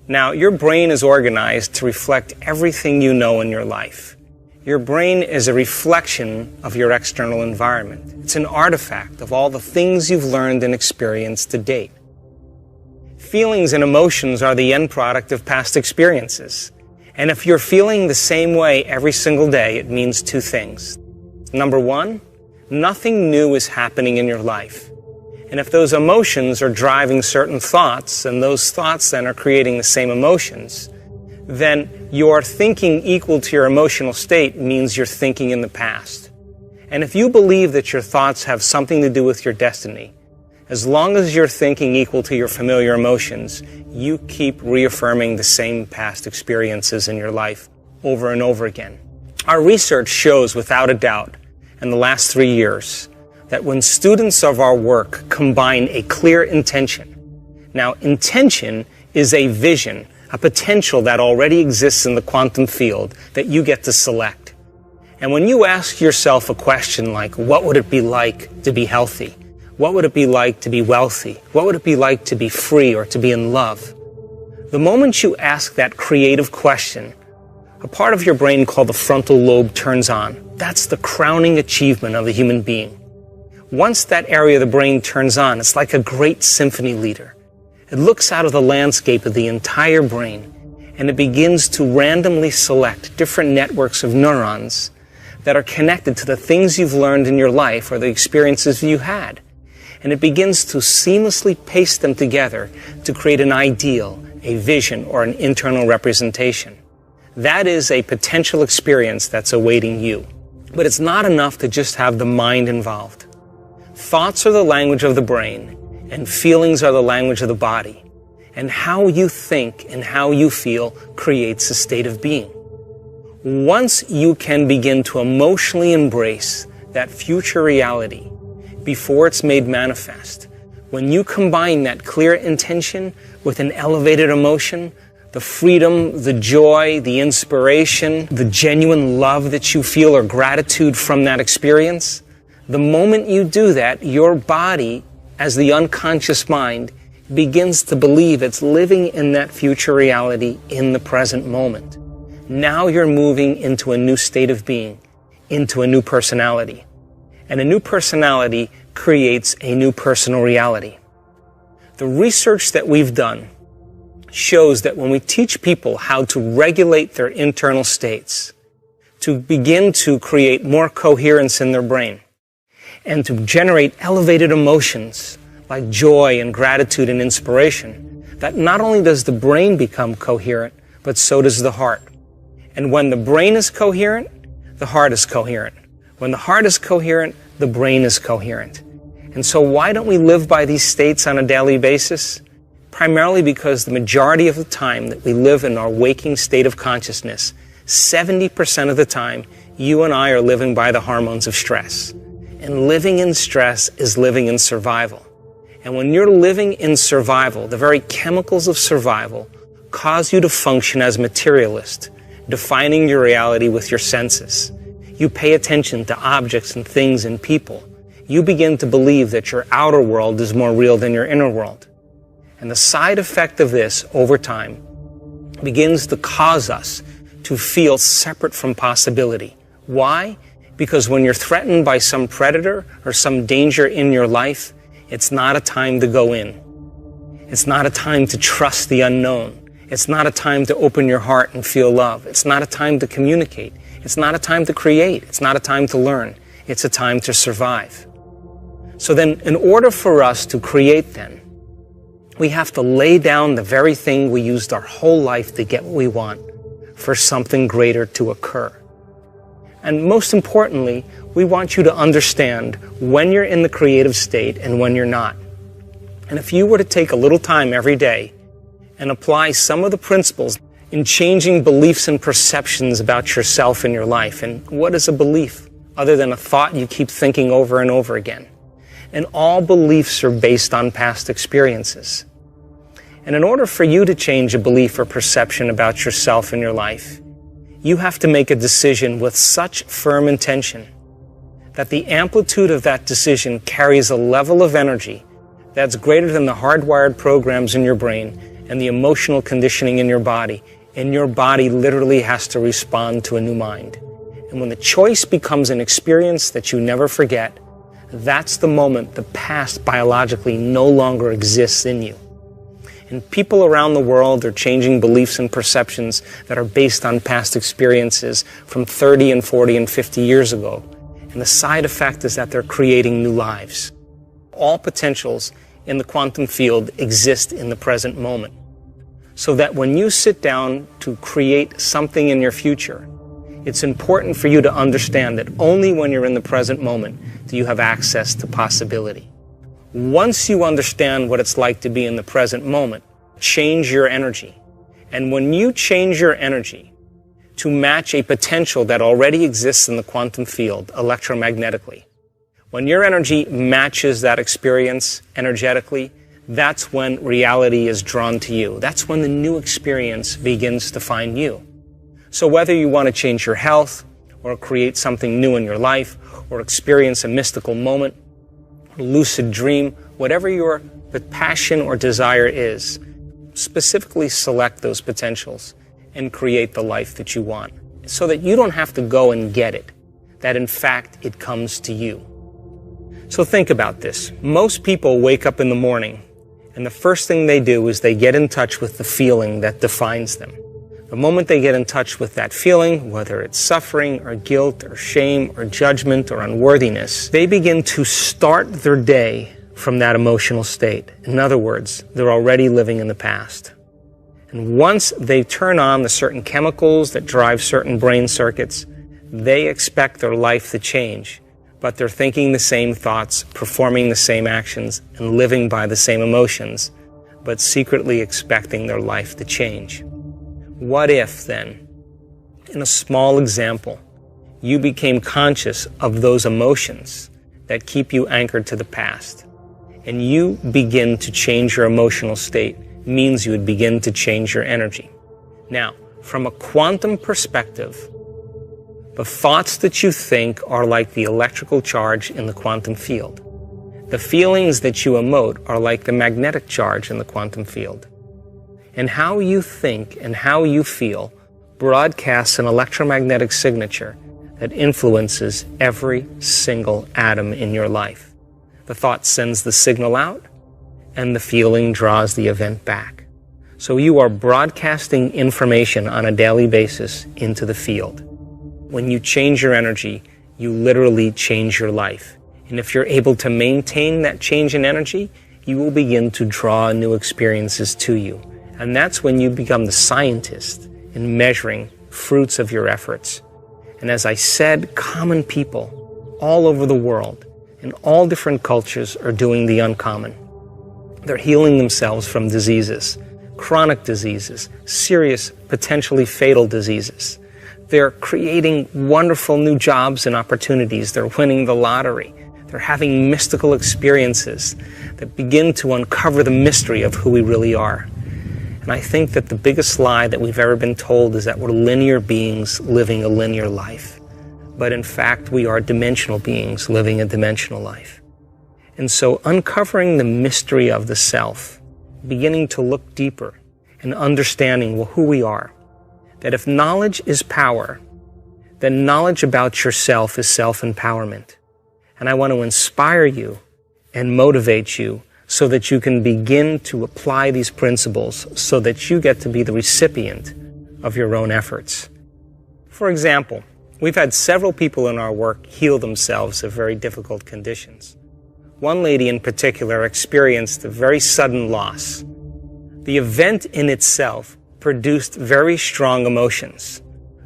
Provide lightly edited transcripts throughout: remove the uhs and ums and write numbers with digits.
Now, your brain is organized to reflect everything you know in your life. Your brain is a reflection of your external environment. It's an artifact of all the things you've learned and experienced to date. Feelings and emotions are the end product of past experiences. And if you're feeling the same way every single day, it means two things. Number one, nothing new is happening in your life. And if those emotions are driving certain thoughts, and those thoughts then are creating the same emotions, then your thinking equal to your emotional state means you're thinking in the past. And if you believe that your thoughts have something to do with your destiny, as long as you're thinking equal to your familiar emotions, you keep reaffirming the same past experiences in your life over and over again. Our research shows without a doubt in the last 3 years that when students of our work combine a clear intention, now intention is a vision, a potential that already exists in the quantum field that you get to select. And when you ask yourself a question like, what would it be like to be healthy? What would it be like to be wealthy? What would it be like to be free or to be in love? The moment you ask that creative question, a part of your brain called the frontal lobe turns on. That's the crowning achievement of a human being. Once that area of the brain turns on, it's like a great symphony leader. It looks out of the landscape of the entire brain, and it begins to randomly select different networks of neurons that are connected to the things you've learned in your life or the experiences you had. And it begins to seamlessly paste them together to create an ideal, a vision, or an internal representation. That is a potential experience that's awaiting you. But it's not enough to just have the mind involved. Thoughts are the language of the brain, and feelings are the language of the body. And how you think and how you feel creates a state of being. Once you can begin to emotionally embrace that future reality before it's made manifest, when you combine that clear intention with an elevated emotion, the freedom, the joy, the inspiration, the genuine love that you feel or gratitude from that experience, the moment you do that, your body, as the unconscious mind, begins to believe it's living in that future reality in the present moment. Now you're moving into a new state of being, into a new personality. And a new personality creates a new personal reality. The research that we've done shows that when we teach people how to regulate their internal states, to begin to create more coherence in their brain, and to generate elevated emotions like joy and gratitude and inspiration, that not only does the brain become coherent, but so does the heart. And when the brain is coherent, the heart is coherent. When the heart is coherent, the brain is coherent. And so why don't we live by these states on a daily basis? Primarily because the majority of the time that we live in our waking state of consciousness, 70% of the time, you and I are living by the hormones of stress. And living in stress is living in survival. And when you're living in survival, the very chemicals of survival cause you to function as materialist, defining your reality with your senses. You pay attention to objects and things and people. You begin to believe that your outer world is more real than your inner world. And the side effect of this, over time, begins to cause us to feel separate from possibility. Why? Because when you're threatened by some predator or some danger in your life, it's not a time to go in. It's not a time to trust the unknown. It's not a time to open your heart and feel love. It's not a time to communicate. It's not a time to create. It's not a time to learn. It's a time to survive. So then, in order for us to create then, we have to lay down the very thing we used our whole life to get what we want for something greater to occur. And most importantly, we want you to understand when you're in the creative state and when you're not. And if you were to take a little time every day and apply some of the principles in changing beliefs and perceptions about yourself and your life, and what is a belief other than a thought you keep thinking over and over again? And all beliefs are based on past experiences. And in order for you to change a belief or perception about yourself and your life, you have to make a decision with such firm intention that the amplitude of that decision carries a level of energy that's greater than the hardwired programs in your brain and the emotional conditioning in your body, and your body literally has to respond to a new mind. And when the choice becomes an experience that you never forget, that's the moment the past biologically no longer exists in you. And people around the world are changing beliefs and perceptions that are based on past experiences from 30 and 40 and 50 years ago. And the side effect is that they're creating new lives. All potentials in the quantum field exist in the present moment. So that when you sit down to create something in your future, it's important for you to understand that only when you're in the present moment do you have access to possibility. Once you understand what it's like to be in the present moment, change your energy. And when you change your energy to match a potential that already exists in the quantum field electromagnetically, when your energy matches that experience energetically, that's when reality is drawn to you. That's when the new experience begins to find you. So whether you want to change your health, or create something new in your life, or experience a mystical moment, lucid dream, whatever your passion or desire is, specifically select those potentials and create the life that you want, so that you don't have to go and get it, that in fact it comes to you. So think about this. Most people wake up in the morning, and the first thing they do is they get in touch with the feeling that defines them. The moment they get in touch with that feeling, whether it's suffering or guilt or shame or judgment or unworthiness, they begin to start their day from that emotional state. In other words, they're already living in the past. And once they turn on the certain chemicals that drive certain brain circuits, they expect their life to change, but they're thinking the same thoughts, performing the same actions, and living by the same emotions, but secretly expecting their life to change. What if, then, in a small example, you became conscious of those emotions that keep you anchored to the past, and you begin to change your emotional state, means you would begin to change your energy. Now, from a quantum perspective, the thoughts that you think are like the electrical charge in the quantum field. The feelings that you emote are like the magnetic charge in the quantum field. And how you think and how you feel broadcasts an electromagnetic signature that influences every single atom in your life. The thought sends the signal out, and the feeling draws the event back. So you are broadcasting information on a daily basis into the field. When you change your energy, you literally change your life. And if you're able to maintain that change in energy, you will begin to draw new experiences to you. And that's when you become the scientist in measuring fruits of your efforts. And as I said, common people all over the world, in all different cultures, are doing the uncommon. They're healing themselves from diseases, chronic diseases, serious, potentially fatal diseases. They're creating wonderful new jobs and opportunities. They're winning the lottery. They're having mystical experiences that begin to uncover the mystery of who we really are. And I think that the biggest lie that we've ever been told is that we're linear beings living a linear life. But in fact, we are dimensional beings living a dimensional life. And so uncovering the mystery of the self, beginning to look deeper and understanding who we are, that if knowledge is power, then knowledge about yourself is self-empowerment. And I want to inspire you and motivate you so that you can begin to apply these principles so that you get to be the recipient of your own efforts. For example, we've had several people in our work heal themselves of very difficult conditions. One lady in particular experienced a very sudden loss. The event in itself produced very strong emotions.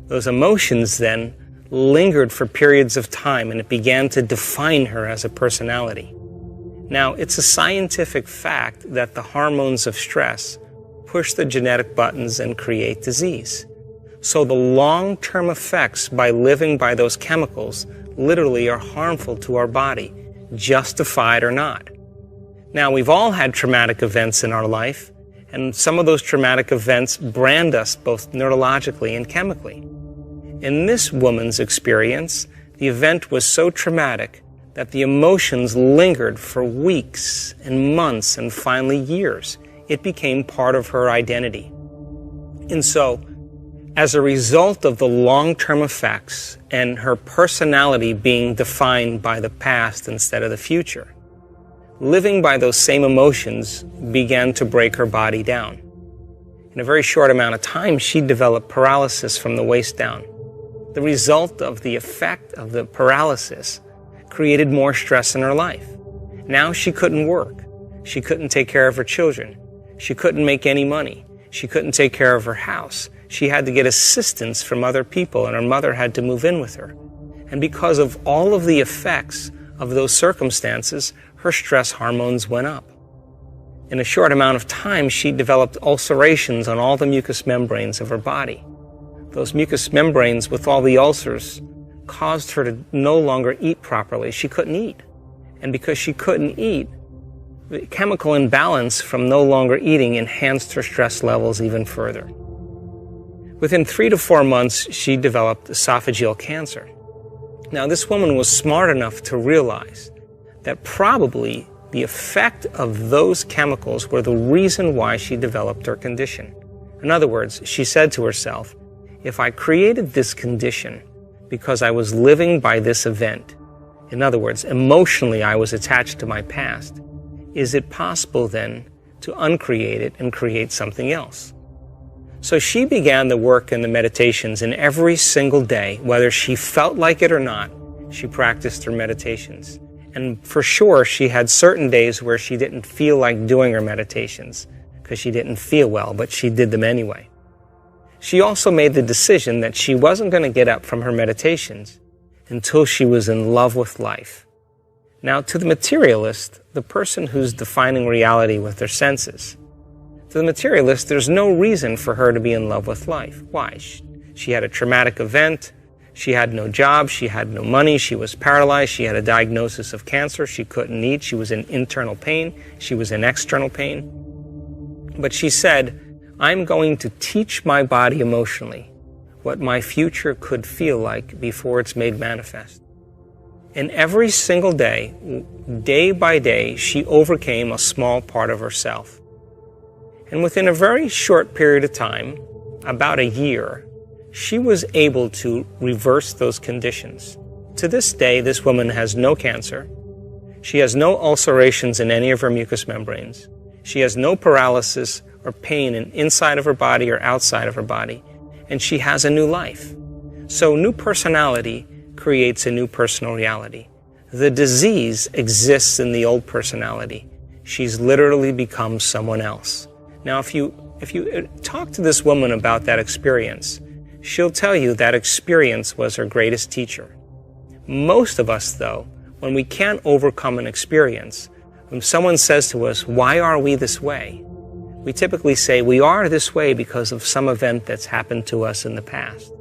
Those emotions then lingered for periods of time, and it began to define her as a personality. Now, it's a scientific fact that the hormones of stress push the genetic buttons and create disease. So the long-term effects by living by those chemicals literally are harmful to our body, justified or not. Now, we've all had traumatic events in our life, and some of those traumatic events brand us both neurologically and chemically. In this woman's experience, the event was so traumatic that the emotions lingered for weeks and months and finally years, It became part of her identity. And so, as a result of the long-term effects and her personality being defined by the past instead of the future, living by those same emotions began to break her body down. In a very short amount of time, she developed paralysis from the waist down. The result of the effect of the paralysis created more stress in her life. Now she couldn't work. She couldn't take care of her children. She couldn't make any money. She couldn't take care of her house. She had to get assistance from other people, and her mother had to move in with her. And because of all of the effects of those circumstances, her stress hormones went up. In a short amount of time, she developed ulcerations on all the mucous membranes of her body. Those mucous membranes with all the ulcers caused her to no longer eat properly. She couldn't eat. And because she couldn't eat, the chemical imbalance from no longer eating enhanced her stress levels even further. Within 3 to 4 months, she developed esophageal cancer. Now, this woman was smart enough to realize that probably the effect of those chemicals were the reason why she developed her condition. In other words, she said to herself, if I created this condition because I was living by this event, in other words, emotionally I was attached to my past, is it possible then to uncreate it and create something else? So she began the work and the meditations, and every single day, whether she felt like it or not, she practiced her meditations. And for sure, she had certain days where she didn't feel like doing her meditations because she didn't feel well, but she did them anyway. She also made the decision that she wasn't going to get up from her meditations until she was in love with life. Now, to the materialist, the person who's defining reality with their senses, to the materialist, there's no reason for her to be in love with life. Why? She had a traumatic event. She had no job. She had no money. She was paralyzed. She had a diagnosis of cancer. She couldn't eat. She was in internal pain. She was in external pain. But she said, I'm going to teach my body emotionally what my future could feel like before it's made manifest. And every single day, day by day, she overcame a small part of herself. And within a very short period of time, about a year, she was able to reverse those conditions. To this day, this woman has no cancer. She has no ulcerations in any of her mucous membranes. She has no paralysis or pain inside of her body or outside of her body. And she has a new life. So new personality creates a new personal reality. The disease exists in the old personality. She's literally become someone else. Now, if you talk to this woman about that experience, she'll tell you that experience was her greatest teacher. Most of us, though, when we can't overcome an experience, when someone says to us, why are we this way? We typically say, we are this way because of some event that's happened to us in the past,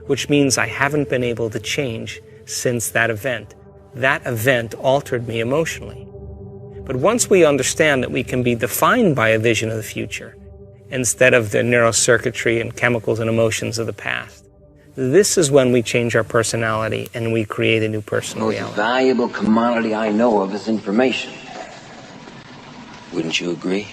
which means I haven't been able to change since that event. That event altered me emotionally. But once we understand that we can be defined by a vision of the future, instead of the neurocircuitry and chemicals and emotions of the past, this is when we change our personality and we create a new personal reality. The most valuable commodity I know of is information. Wouldn't you agree?